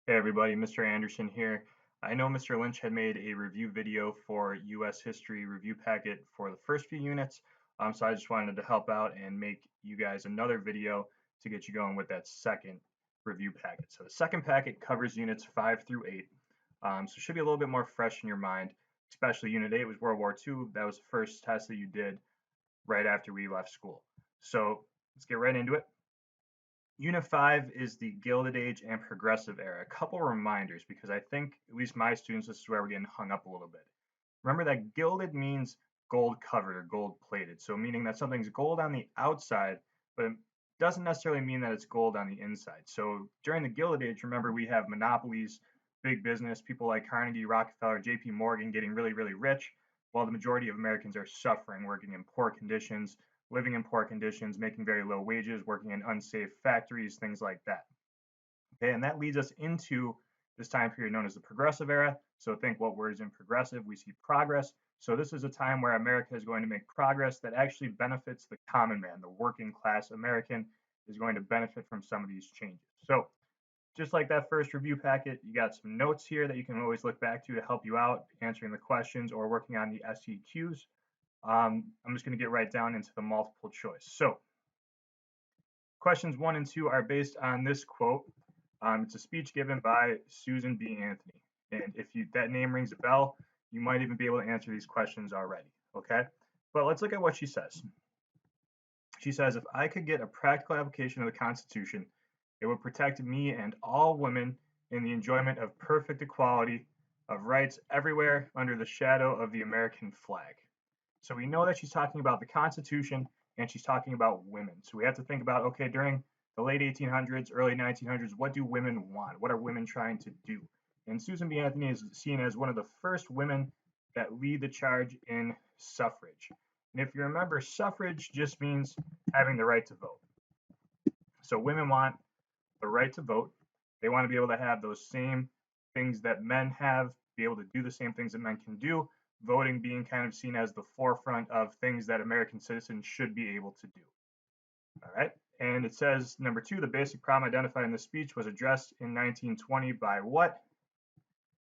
Hey everybody, Mr. Anderson here. I know Mr. Lynch had made a review video for U.S. History Review Packet for the first few units, so I just wanted to help out and make you guys another video to get you going with that second review packet. So the second packet covers units 5 through 8, so it should be a little bit more fresh in your mind, especially Unit 8 was World War II. That was the first test that you did right after we left school. So let's get right into it. Unit 5 is the Gilded Age and Progressive Era. A couple reminders because I think, at least my students, this is where we're getting hung up a little bit. Remember that gilded means gold covered or gold plated. So meaning that something's gold on the outside, but it doesn't necessarily mean that it's gold on the inside. So during the Gilded Age, remember we have monopolies, big business, people like Carnegie, Rockefeller, JP Morgan getting really, really rich, while the majority of Americans are suffering, working in poor conditions, living in poor conditions, making very low wages, working in unsafe factories, things like that. Okay, and that leads us into this time period known as the Progressive Era. So think what words in progressive, we see progress. So this is a time where America is going to make progress that actually benefits the common man, the working class American is going to benefit from some of these changes. So just like that first review packet, you got some notes here that you can always look back to help you out answering the questions or working on the SEQs. I'm just going to get right down into the multiple choice. So questions 1 and 2 are based on this quote. It's a speech given by Susan B. Anthony. And if that name rings a bell, you might even be able to answer these questions already. Okay. But let's look at what she says. She says, if I could get a practical application of the Constitution, it would protect me and all women in the enjoyment of perfect equality of rights everywhere under the shadow of the American flag. So we know that she's talking about the Constitution and she's talking about women. So we have to think about, okay, during the late 1800s, early 1900s, what do women want? What are women trying to do? And Susan B. Anthony is seen as one of the first women that lead the charge in suffrage. And if you remember, suffrage just means having the right to vote. So women want the right to vote. They want to be able to have those same things that men have, be able to do the same things that men can do, voting being kind of seen as the forefront of things that American citizens should be able to do. All right. And it says, number 2, the basic problem identified in the speech was addressed in 1920 by what?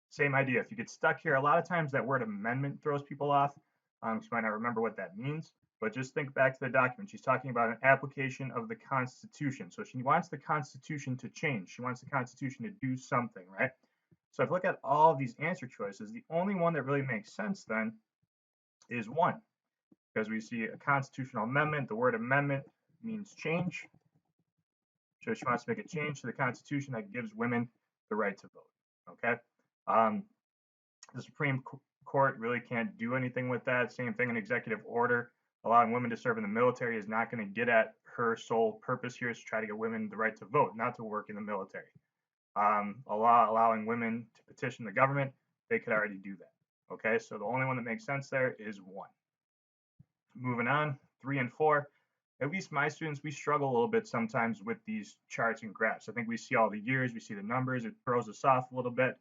Same idea. If you get stuck here, a lot of times that word amendment throws people off. You might not remember what that means, but just think back to the document. She's talking about an application of the Constitution. So she wants the Constitution to change. She wants the Constitution to do something, right? So if you look at all of these answer choices, the only one that really makes sense then is 1, because we see a constitutional amendment. The word amendment means change. So she wants to make a change to the Constitution that gives women the right to vote, okay? The Supreme Court really can't do anything with that. Same thing, an executive order allowing women to serve in the military is not going to get at her sole purpose here is to try to get women the right to vote, not to work in the military. A law allowing women to petition the government, they could already do that. Okay, so the only one that makes sense there is 1. Moving on, 3 and 4. At least my students, we struggle a little bit sometimes with these charts and graphs. I think we see all the years, we see the numbers, it throws us off a little bit.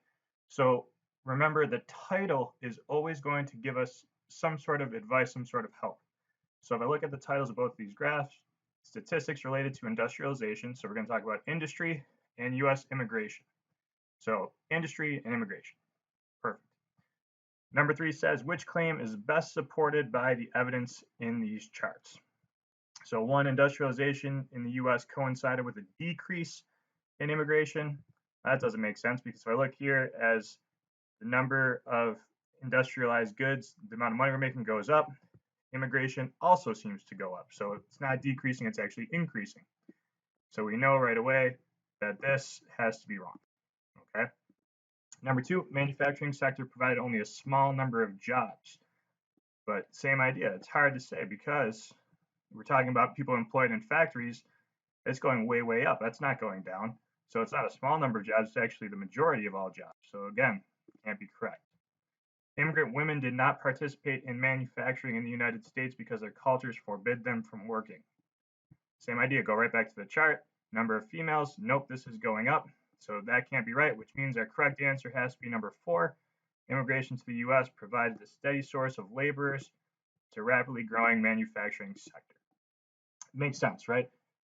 So remember, the title is always going to give us some sort of advice, some sort of help. So if I look at the titles of both of these graphs, statistics related to industrialization. So we're going to talk about industry and U.S. immigration. So industry and immigration. Perfect. Number 3 says, which claim is best supported by the evidence in these charts? So 1, industrialization in the U.S. coincided with a decrease in immigration. That doesn't make sense because if I look here as the number of industrialized goods, the amount of money we're making goes up. Immigration also seems to go up. So it's not decreasing, it's actually increasing. So we know right away that this has to be wrong. Okay. Number 2, manufacturing sector provided only a small number of jobs. But same idea. It's hard to say because we're talking about people employed in factories. It's going way, way up. That's not going down. So it's not a small number of jobs. It's actually the majority of all jobs. So again, can't be correct. Immigrant women did not participate in manufacturing in the United States because their cultures forbid them from working. Same idea, go right back to the chart. Number of females, nope, this is going up. So that can't be right, which means our correct answer has to be number 4. Immigration to the U.S. provided a steady source of laborers to rapidly growing manufacturing sector. Makes sense, right?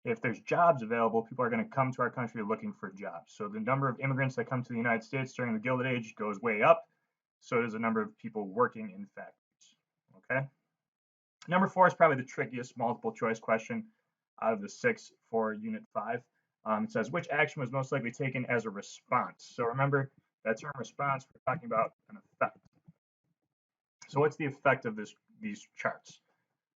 if there's jobs available, people are going to come to our country looking for jobs. So the number of immigrants that come to the United States during the Gilded Age goes way up. So does the number of people working in factories. Okay. Number 4 is probably the trickiest multiple choice question out of the 6 for Unit 5. It says, which action was most likely taken as a response? So remember, that term response, we're talking about an effect. So what's the effect of these charts?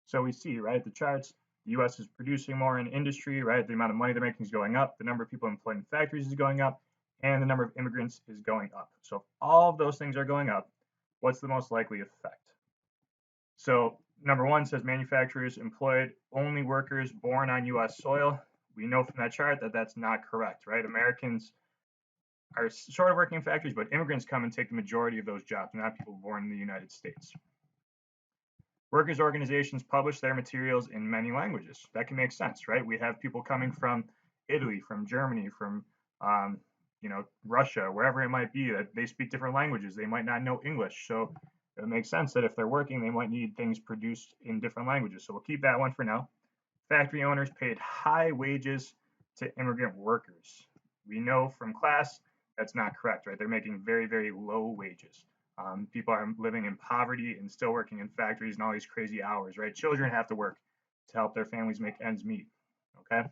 So we see, right, the charts, the U.S. is producing more in industry, right? The amount of money they're making is going up. The number of people employed in factories is going up, and the number of immigrants is going up. So if all of those things are going up, what's the most likely effect? So number 1 says manufacturers employed only workers born on U.S. soil. We know from that chart that that's not correct, right? Americans are sort of working in factories, but immigrants come and take the majority of those jobs, not people born in the United States. Workers' organizations publish their materials in many languages. That can make sense, right? We have people coming from Italy, from Germany, from Russia, wherever it might be, that they speak different languages. They might not know English. So it makes sense that if they're working, they might need things produced in different languages. So we'll keep that one for now. Factory owners paid high wages to immigrant workers. We know from class that's not correct, right? They're making very, very low wages. People are living in poverty and still working in factories and all these crazy hours, right? Children have to work to help their families make ends meet, okay?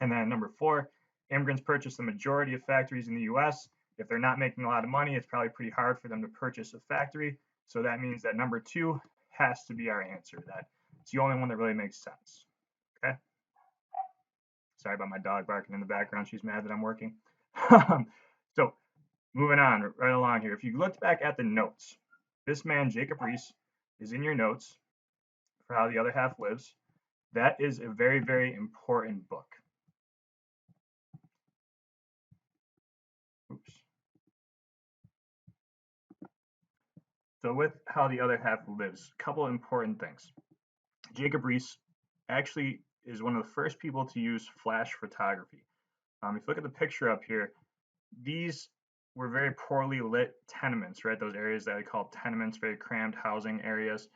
And then number 4, immigrants purchase the majority of factories in the U.S. If they're not making a lot of money, it's probably pretty hard for them to purchase a factory. So that means that number 2 has to be our answer. That's the only one that really makes sense, okay? Sorry about my dog barking in the background. She's mad that I'm working. So moving on right along here. If you looked back at the notes, this man, Jacob Riis, is in your notes for How the Other Half Lives. That is a very, very important book. Oops. So with How the Other Half Lives, a couple important things. Jacob Riis actually is one of the first people to use flash photography. If you look at the picture up here, these were very poorly lit tenements, right? Those areas that we call tenements, very crammed housing areas.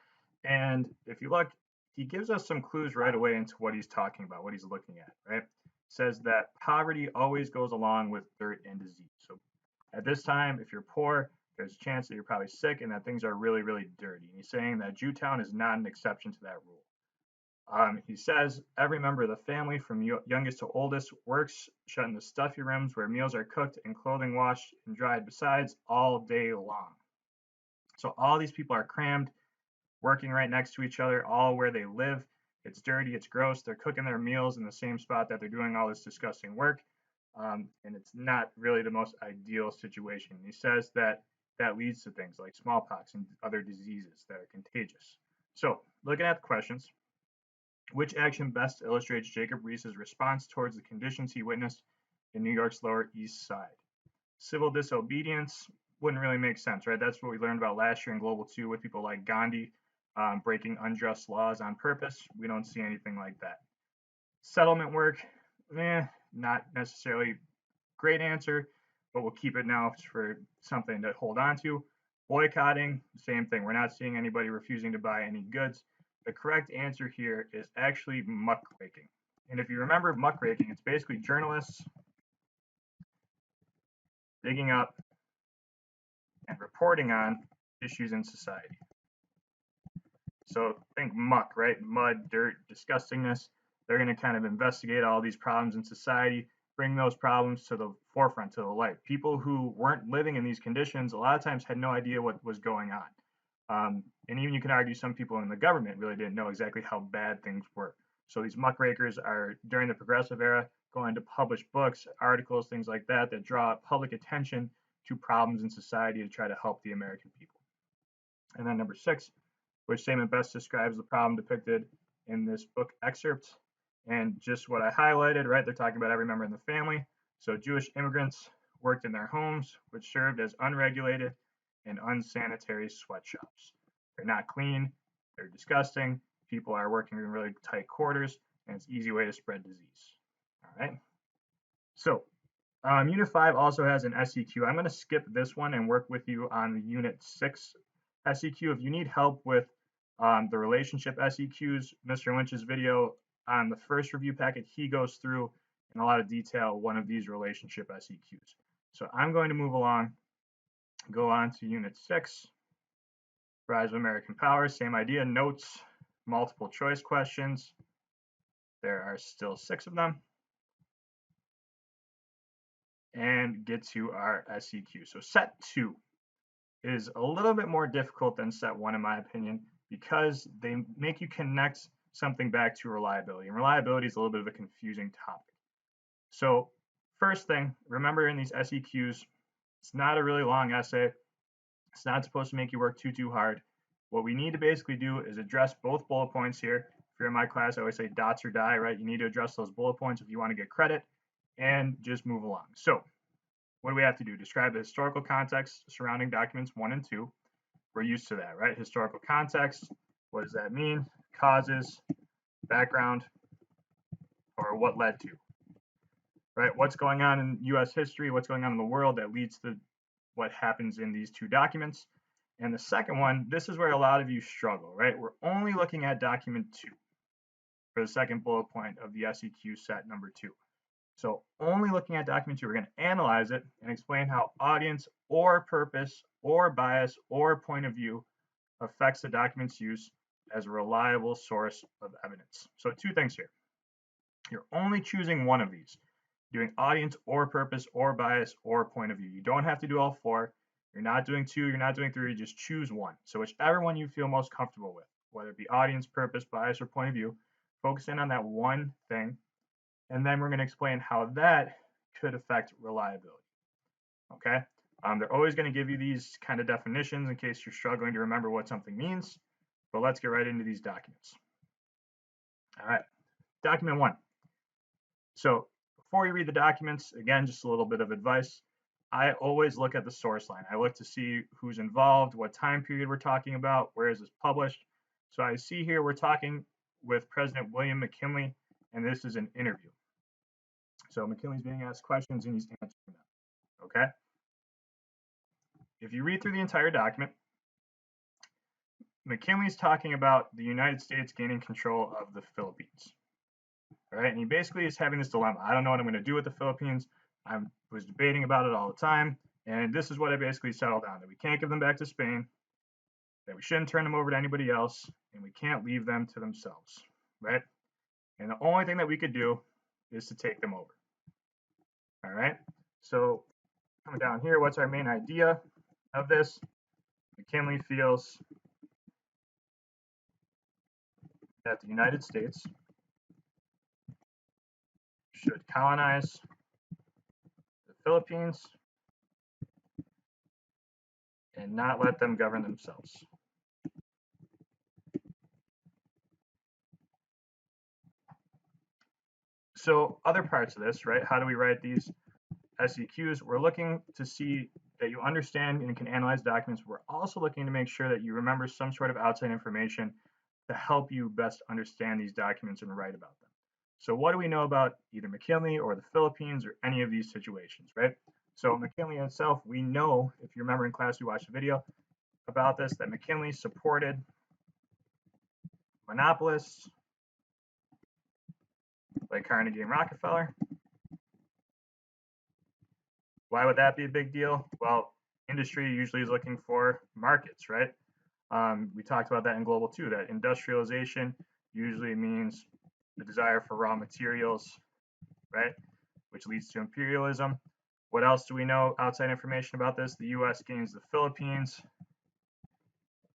And if you look, he gives us some clues right away into what he's talking about, what he's looking at, right? Says that poverty always goes along with dirt and disease. So at this time, if you're poor, there's a chance that you're probably sick and that things are really, really dirty. And he's saying that Jewtown is not an exception to that rule. He says every member of the family, from youngest to oldest, works shut in the stuffy rooms where meals are cooked and clothing washed and dried besides all day long. So all these people are crammed, working right next to each other, all where they live. It's dirty, it's gross. They're cooking their meals in the same spot that they're doing all this disgusting work. And it's not really the most ideal situation. He says that that leads to things like smallpox and other diseases that are contagious. So looking at the questions, which action best illustrates Jacob Riis's response towards the conditions he witnessed in New York's Lower East Side? Civil disobedience wouldn't really make sense, right? That's what we learned about last year in Global 2 with people like Gandhi breaking unjust laws on purpose. We don't see anything like that. Settlement work, not necessarily great answer, but we'll keep it now for something to hold on to. Boycotting, same thing. We're not seeing anybody refusing to buy any goods. The correct answer here is actually muckraking. And if you remember muckraking, it's basically journalists digging up and reporting on issues in society. So think muck, right? Mud, dirt, disgustingness. They're going to kind of investigate all these problems in society, bring those problems to the forefront, to the light. People who weren't living in these conditions a lot of times had no idea what was going on. And even you can argue some people in the government really didn't know exactly how bad things were. So these muckrakers are, during the progressive era, going to publish books, articles, things like that, that draw public attention to problems in society to try to help the American people. And then number 6, which statement best describes the problem depicted in this book excerpt? And just what I highlighted, right? They're talking about every member in the family. So Jewish immigrants worked in their homes, which served as unregulated and unsanitary sweatshops. They're not clean, they're disgusting, people are working in really tight quarters, and it's an easy way to spread disease. All right. So Unit 5 also has an SEQ. I'm going to skip this one and work with you on the Unit 6 SEQ. If you need help with the relationship SEQs, Mr. Lynch's video on the first review packet, he goes through in a lot of detail one of these relationship SEQs. So I'm going to move along, go on to Unit 6, Rise of American Power, same idea, notes, multiple choice questions. There are still 6 of them. And get to our SEQ. So set 2 is a little bit more difficult than set 1 in my opinion because they make you connect something back to reliability. And reliability is a little bit of a confusing topic. So first thing, remember in these SEQs, it's not a really long essay. It's not supposed to make you work too hard. What we need to basically do is address both bullet points here. If you're in my class, I always say dots or die, right? You need to address those bullet points if you want to get credit and just move along. So what do we have to do? Describe the historical context surrounding documents 1 and 2. We're used to that, right? Historical context, what does that mean? Causes, background, or what led to, right? What's going on in US history, what's going on in the world that leads to what happens in these 2 documents. And the second one, this is where a lot of you struggle, right? We're only looking at document 2 for the second bullet point of the SEQ set number 2. So only looking at document 2, we're going to analyze it and explain how audience or purpose or bias or point of view affects the document's use as a reliable source of evidence. So 2 things here. You're only choosing one of these, doing audience or purpose or bias or point of view. You don't have to do all 4. You're not doing 2, you're not doing 3, just choose one. So whichever one you feel most comfortable with, whether it be audience, purpose, bias, or point of view, focus in on that one thing. And then we're going to explain how that could affect reliability. Okay? They're always going to give you these kind of definitions in case you're struggling to remember what something means. But let's get right into these documents. All right, document 1. So before you read the documents, again, just a little bit of advice. I always look at the source line. I look to see who's involved, what time period we're talking about, where is this published. So I see here we're talking with President William McKinley, and this is an interview. So McKinley's being asked questions and he's answering them, okay? If you read through the entire document, McKinley's talking about the United States gaining control of the Philippines, all right? And he basically is having this dilemma. I don't know what I'm going to do with the Philippines. I was debating about it all the time, and this is what I basically settled on, that we can't give them back to Spain, that we shouldn't turn them over to anybody else, and we can't leave them to themselves, right? And the only thing that we could do is to take them over. All right, so coming down here, what's our main idea of this? McKinley feels that the United States should colonize the Philippines and not let them govern themselves. So other parts of this, right? How do we write these SEQs? We're looking to see that you understand and can analyze documents. We're also looking to make sure that you remember some sort of outside information to help you best understand these documents and write about them. So what do we know about either McKinley or the Philippines or any of these situations, right? So McKinley itself, we know, if you remember in class, we watched a video about this, that McKinley supported monopolists like Carnegie and Rockefeller. Why would that be a big deal? Well, industry usually is looking for markets, right? We talked about that in Global 2, that industrialization usually means the desire for raw materials, right? Which leads to imperialism. What else do we know outside information about this? The US gains the Philippines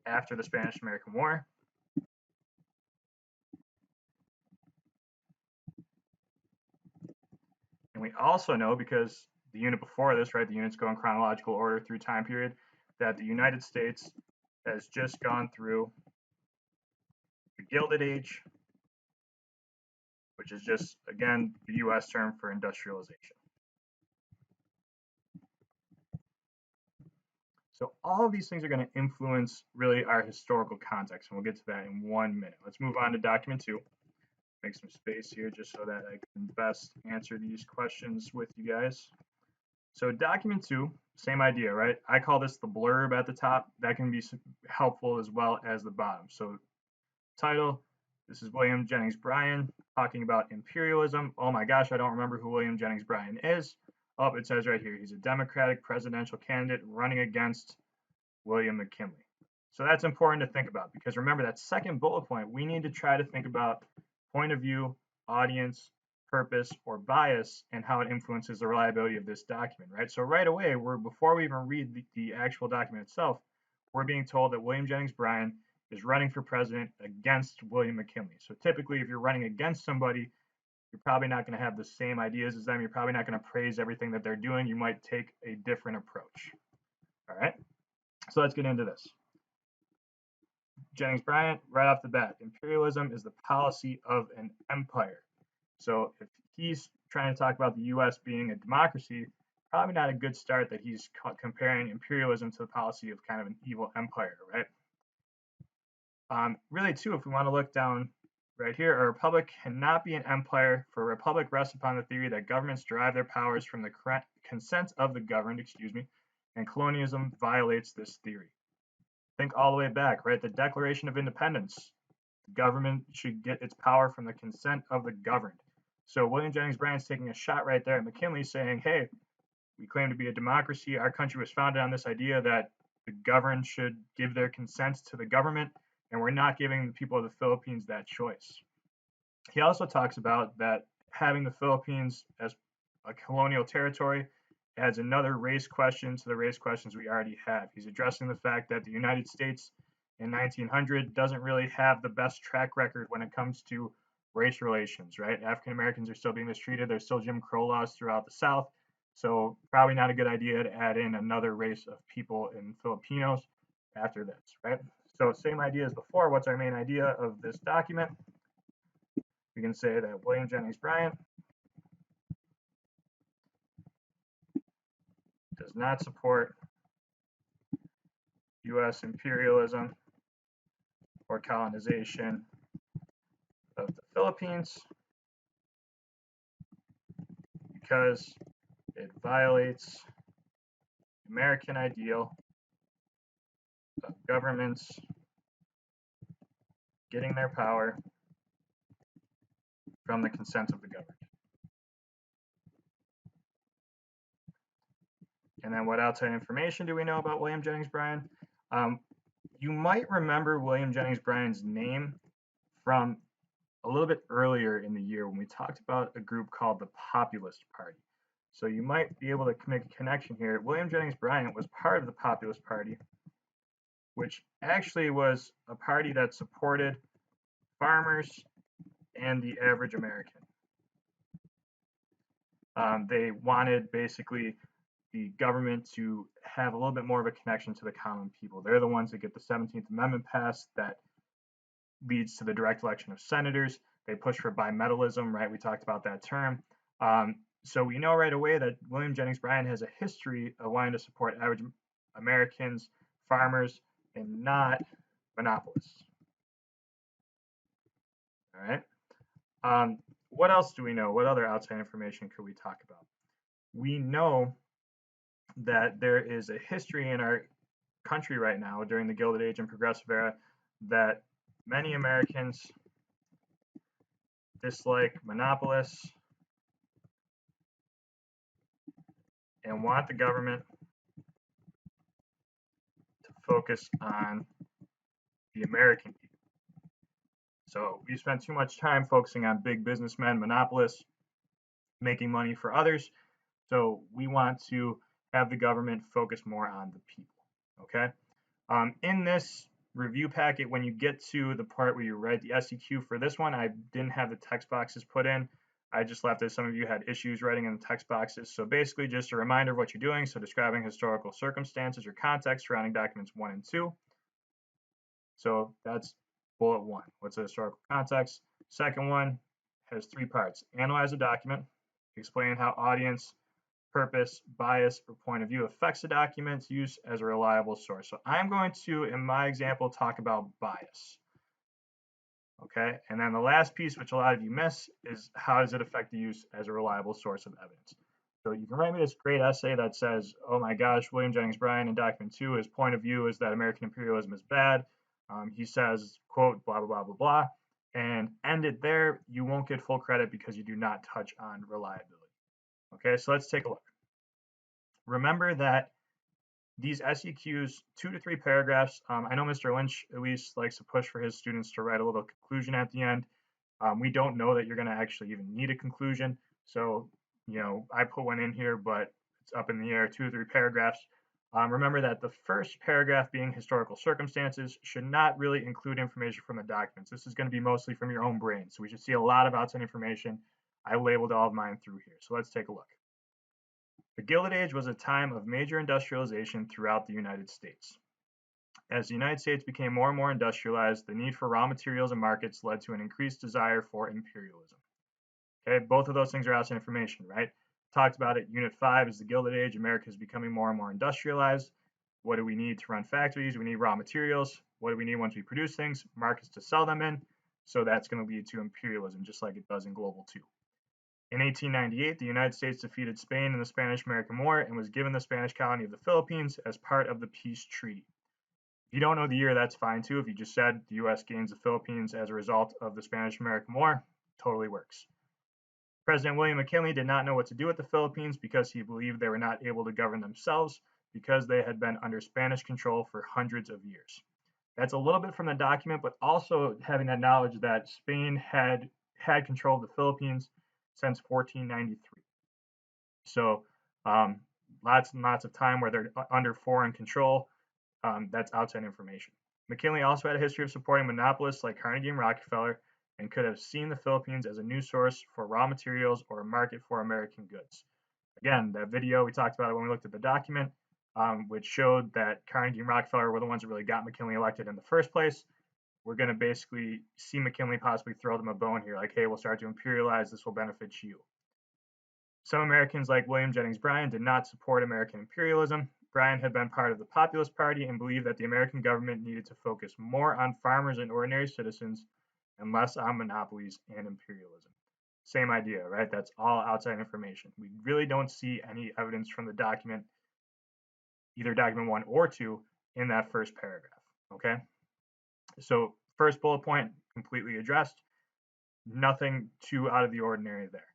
after the Spanish-American War. And we also know, because the unit before this, right, the units go in chronological order through time period, that the United States has just gone through the Gilded Age, which is just, again, the US term for industrialization. So all of these things are going to influence really our historical context, and we'll get to that in 1 minute. Let's move on to document 2. Make some space here just so that I can best answer these questions with you guys. So document 2, same idea, right? I call this the blurb at the top. That can be helpful as well as the bottom. So title, This is William Jennings Bryan talking about imperialism. Oh my gosh, I don't remember who William Jennings Bryan is. Oh, it says right here, he's a Democratic presidential candidate running against William McKinley. So that's important to think about, because remember that second bullet point, we need to try to think about point of view, audience, purpose, or bias, and how it influences the reliability of this document, right? So right away, before we even read the actual document itself, we're being told that William Jennings Bryan is running for president against William McKinley. So typically, if you're running against somebody, you're probably not going to have the same ideas as them. You're probably not going to praise everything that they're doing. You might take a different approach. All right. So let's get into this. Jennings Bryan, right off the bat, imperialism is the policy of an empire. So if he's trying to talk about the U.S. being a democracy, probably not a good start that he's comparing imperialism to the policy of kind of an evil empire, right? Really, too, if we want to look down right here, a republic cannot be an empire, for a republic rests upon the theory that governments derive their powers from the consent of the governed, and colonialism violates this theory. Think all the way back, right? The Declaration of Independence. The government should get its power from the consent of the governed. So William Jennings Bryan's taking a shot right there at McKinley, saying, hey, we claim to be a democracy. Our country was founded on this idea that the governed should give their consent to the government, and we're not giving the people of the Philippines that choice. He also talks about that having the Philippines as a colonial territory adds another race question to the race questions we already have. He's addressing the fact that the United States in 1900 doesn't really have the best track record when it comes to race relations, right? African Americans are still being mistreated. There's still Jim Crow laws throughout the South. So probably not a good idea to add in another race of people in Filipinos after this, right? So same idea as before. What's our main idea of this document? We can say that William Jennings Bryan does not support U.S. imperialism or colonization of the Philippines because it violates the American ideal of governments getting their power from the consent of the governed. And then what outside information do we know about William Jennings Bryan? You might remember William Jennings Bryan's name from a little bit earlier in the year when we talked about a group called the Populist Party. So you might be able to make a connection here. William Jennings Bryan was part of the Populist Party, which actually was a party that supported farmers and the average American. They wanted basically the government to have a little bit more of a connection to the common people. They're the ones that get the 17th Amendment passed that leads to the direct election of senators. They push for bimetallism, right? We talked about that term. So we know right away that William Jennings Bryan has a history of wanting to support average Americans, farmers, and not monopolists. All right. What else do we know? What other outside information could we talk about? We know that there is a history in our country right now during the Gilded Age and Progressive Era that many Americans dislike monopolists and want the government to focus on the American people. So we spend too much time focusing on big businessmen, monopolists, making money for others. So we want to have the government focus more on the people, okay? In this review packet, when you get to the part where you write the SEQ for this one, I didn't have the text boxes put in. I just left it. Some of you had issues writing in the text boxes. So basically just a reminder of what you're doing. So describing historical circumstances or context surrounding documents 1 and 2. So that's bullet 1. What's the historical context? Second one has 3 parts. Analyze the document, explain how audience, purpose, bias, or point of view affects the document's use as a reliable source. So I'm going to, in my example, talk about bias. Okay, and then the last piece, which a lot of you miss, is how does it affect the use as a reliable source of evidence? So you can write me this great essay that says, oh my gosh, William Jennings Bryan in document 2, his point of view is that American imperialism is bad. He says, quote, blah, blah, blah, blah, blah. and end it there, you won't get full credit because you do not touch on reliability. Okay, so let's take a look. Remember that these SEQs, 2 to 3 paragraphs. I know Mr. Lynch at least likes to push for his students to write a little conclusion at the end. We don't know that you're going to actually even need a conclusion. So, I put one in here, but it's up in the air, 2 or 3 paragraphs. Remember that the first paragraph, being historical circumstances, should not really include information from the documents. This is going to be mostly from your own brain. So we should see a lot of outside information. I labeled all of mine through here. So let's take a look. The Gilded Age was a time of major industrialization throughout the United States. As the United States became more and more industrialized, the need for raw materials and markets led to an increased desire for imperialism. Okay, both of those things are outside information, right? Talked about it. Unit 5 is the Gilded Age. America is becoming more and more industrialized. What do we need to run factories? We need raw materials. What do we need once we produce things? Markets to sell them in. So that's going to lead to imperialism, just like it does in Global 2. In 1898, the United States defeated Spain in the Spanish-American War and was given the Spanish colony of the Philippines as part of the peace treaty. If you don't know the year, that's fine too. If you just said the U.S. gains the Philippines as a result of the Spanish-American War, totally works. President William McKinley did not know what to do with the Philippines because he believed they were not able to govern themselves because they had been under Spanish control for hundreds of years. That's a little bit from the document, but also having that knowledge that Spain had control of the Philippines since 1493. So lots and lots of time where they're under foreign control. That's outside information. McKinley also had a history of supporting monopolists like Carnegie and Rockefeller and could have seen the Philippines as a new source for raw materials or a market for American goods. Again, that video, we talked about it when we looked at the document, which showed that Carnegie and Rockefeller were the ones that really got McKinley elected in the first place. We're going to basically see McKinley possibly throw them a bone here, like, hey, we'll start to imperialize, this will benefit you. Some Americans, like William Jennings Bryan, did not support American imperialism. Bryan had been part of the Populist Party and believed that the American government needed to focus more on farmers and ordinary citizens and less on monopolies and imperialism. Same idea, right? That's all outside information. We really don't see any evidence from the document, either document 1 or 2, in that first paragraph, okay? So first bullet point, completely addressed. Nothing too out of the ordinary there.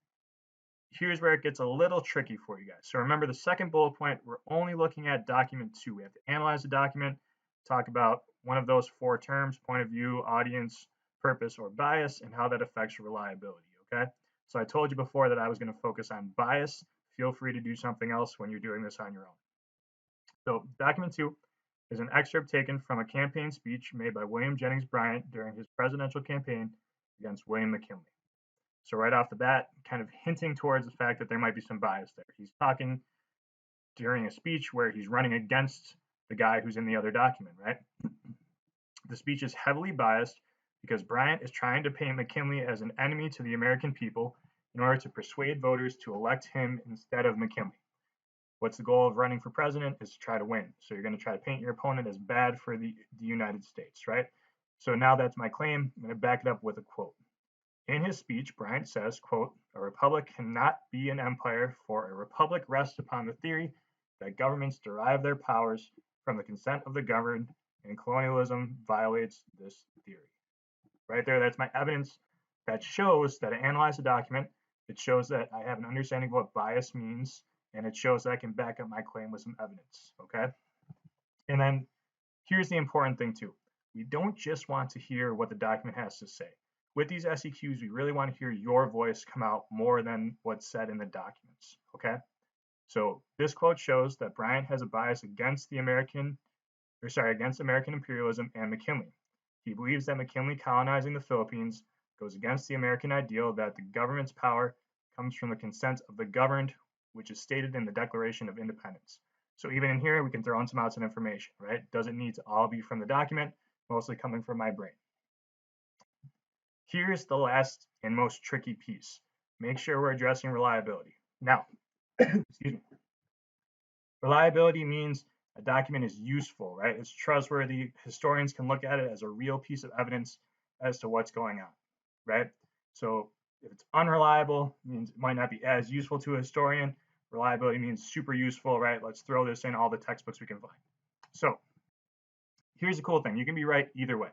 Here's where it gets a little tricky for you guys. So remember the second bullet point, we're only looking at document 2. We have to analyze the document, talk about one of those 4 terms, point of view, audience, purpose, or bias, and how that affects reliability, okay? So I told you before that I was going to focus on bias. Feel free to do something else when you're doing this on your own. So document 2 is an excerpt taken from a campaign speech made by William Jennings Bryan during his presidential campaign against William McKinley. So right off the bat, kind of hinting towards the fact that there might be some bias there. He's talking during a speech where he's running against the guy who's in the other document, right? The speech is heavily biased because Bryan is trying to paint McKinley as an enemy to the American people in order to persuade voters to elect him instead of McKinley. What's the goal of running for president is to try to win. So you're going to try to paint your opponent as bad for the United States, right? So now that's my claim. I'm going to back it up with a quote. In his speech, Bryan says, quote, "A republic cannot be an empire, for a republic rests upon the theory that governments derive their powers from the consent of the governed, and colonialism violates this theory." Right there, that's my evidence that shows that I analyzed the document. It shows that I have an understanding of what bias means, and it shows that I can back up my claim with some evidence, okay? And then here's the important thing too. We don't just want to hear what the document has to say. With these SEQs, we really want to hear your voice come out more than what's said in the documents, okay? So this quote shows that Bryan has a bias against American imperialism and McKinley. He believes that McKinley colonizing the Philippines goes against the American ideal that the government's power comes from the consent of the governed, which is stated in the Declaration of Independence. So even in here, we can throw in some outside information, right? Doesn't need to all be from the document, mostly coming from my brain. Here's the last and most tricky piece. Make sure we're addressing reliability. Now, excuse me. Reliability means a document is useful, right? It's trustworthy. Historians can look at it as a real piece of evidence as to what's going on, right? So if it's unreliable, it means it might not be as useful to a historian. Reliability means super useful, right? Let's throw this in all the textbooks we can find. So here's the cool thing. You can be right either way.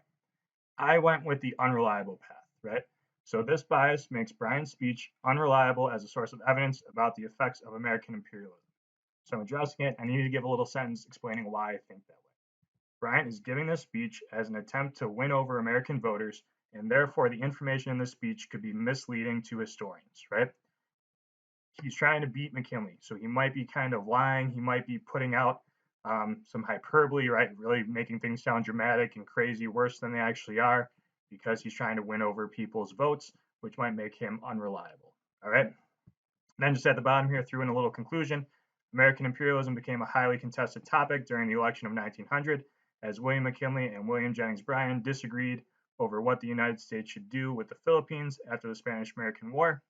I went with the unreliable path, right? So this bias makes Bryant's speech unreliable as a source of evidence about the effects of American imperialism. So I'm addressing it. I need to give a little sentence explaining why I think that way. Bryant is giving this speech as an attempt to win over American voters, and therefore the information in this speech could be misleading to historians, right? He's trying to beat McKinley, so he might be kind of lying. He might be putting out some hyperbole, right? Really making things sound dramatic and crazy, worse than they actually are, because he's trying to win over people's votes, which might make him unreliable. All right. And then just at the bottom here, threw in a little conclusion. American imperialism became a highly contested topic during the election of 1900, as William McKinley and William Jennings Bryan disagreed over what the United States should do with the Philippines after the Spanish-American War.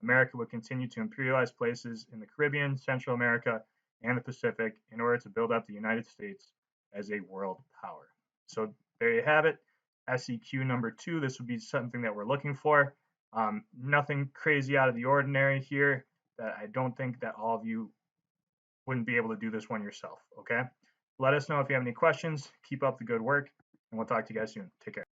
America would continue to imperialize places in the Caribbean, Central America, and the Pacific in order to build up the United States as a world power. So there you have it. SEQ number 2. This would be something that we're looking for. Nothing crazy out of the ordinary here that I don't think that all of you wouldn't be able to do this one yourself. Okay. Let us know if you have any questions. Keep up the good work, and we'll talk to you guys soon. Take care.